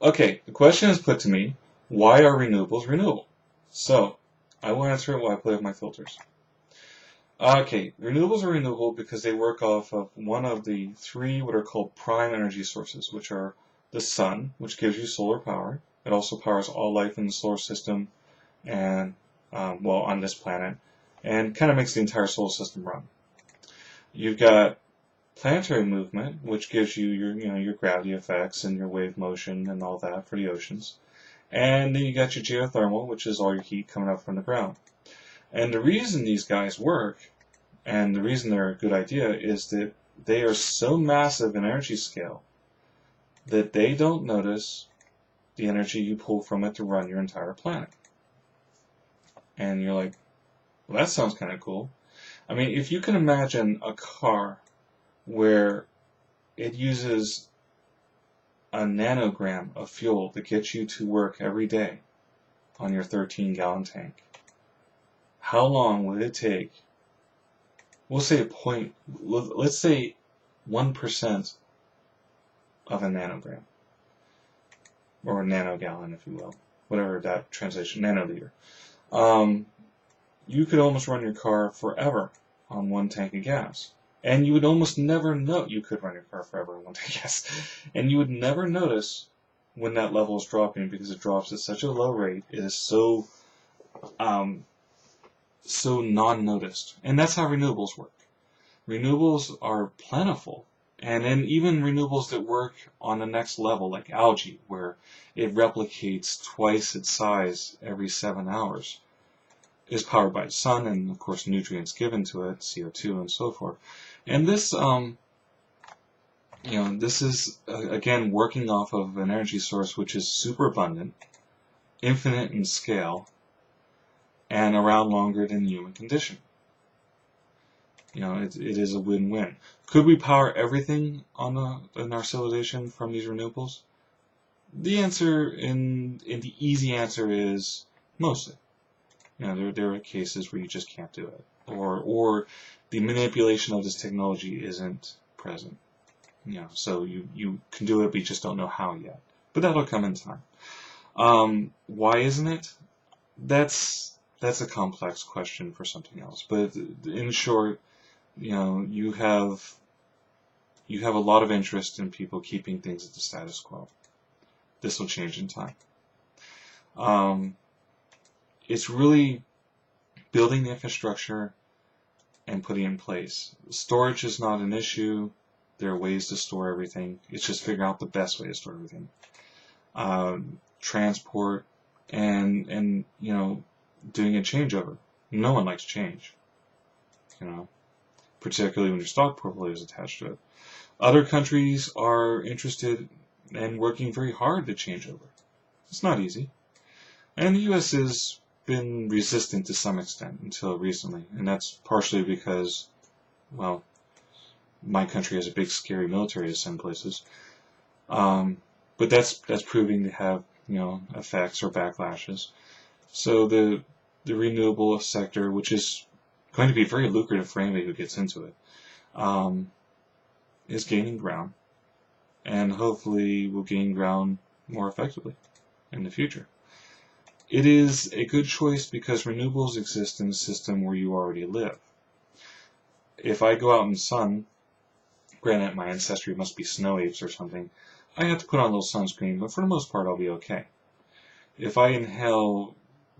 Okay, the question is put to me, why are renewables renewable? So, I will answer it while I play with my filters. Okay, renewables are renewable because they work off of one of the three what are called prime energy sources, which are the sun, which gives you solar power. It also powers all life in the solar system and, well, on this planet, and kind of makes the entire solar system run. You've got planetary movement, which gives you your gravity effects and your wave motion and all that for the oceans. And then you got your geothermal, which is all your heat coming up from the ground. And the reason these guys work, and the reason they're a good idea, is that they are so massive in energy scale that they don't notice the energy you pull from it to run your entire planet. And you're like, well, that sounds kind of cool. I mean, if you can imagine a car where it uses a nanogram of fuel to get you to work every day on your 13-gallon tank, how long would it take? We'll say let's say 1% of a nanogram, or a nanogallon, if you will, whatever that translation, nanoliter. You could almost run your car forever on one tank of gas. And you would almost never know you could run your car forever on one tank of gas. And you would never notice when that level is dropping because it drops at such a low rate. It is so non-noticed. And that's how renewables work. Renewables are plentiful. And then even renewables that work on the next level, like algae, where it replicates twice its size every 7 hours, is powered by the sun and, of course, nutrients given to it, CO2 and so forth. And this, this is, again, working off of an energy source which is super abundant, infinite in scale, and around longer than the human condition. It is a win-win. Could we power everything in our civilization from these renewables? The answer, the easy answer is mostly. There are cases where you just can't do it, or the manipulation of this technology isn't present. So you can do it, but you just don't know how yet. But that'll come in time. Why isn't it? That's a complex question for something else. But in short, you have a lot of interest in people keeping things at the status quo. This will change in time. It's really building the infrastructure and putting it in place. Storage is not an issue. There are ways to store everything. It's just figuring out the best way to store everything. Transport and doing a changeover. No one likes change. Particularly when your stock portfolio is attached to it. Other countries are interested and working very hard to change over. It's not easy. And the U.S. has been resistant to some extent until recently, and that's partially because, well, my country has a big, scary military in some places. But that's proving to have effects or backlashes. So the renewable sector, which is going to be very lucrative for anybody who gets into it, is gaining ground, and hopefully will gain ground more effectively in the future. It is a good choice because renewables exist in a system where you already live. If I go out in the sun, granted my ancestry must be snow apes or something, I have to put on a little sunscreen, but for the most part I'll be okay. If I inhale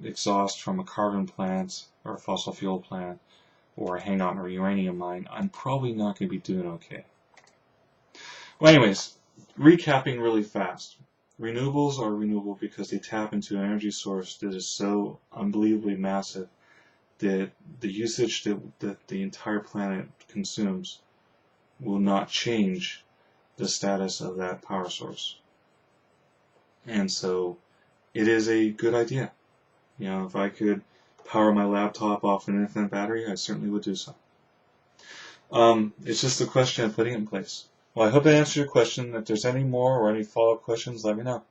exhaust from a carbon plant or a fossil fuel plant, or hang out in a uranium mine, I'm probably not going to be doing okay. Well, anyways, recapping really fast. Renewables are renewable because they tap into an energy source that is so unbelievably massive that the usage that the entire planet consumes will not change the status of that power source. And so it is a good idea. If I could power my laptop off an infinite battery, I certainly would do so. It's just a question of putting it in place. Well, I hope I answered your question. If there's any more or any follow-up questions, let me know.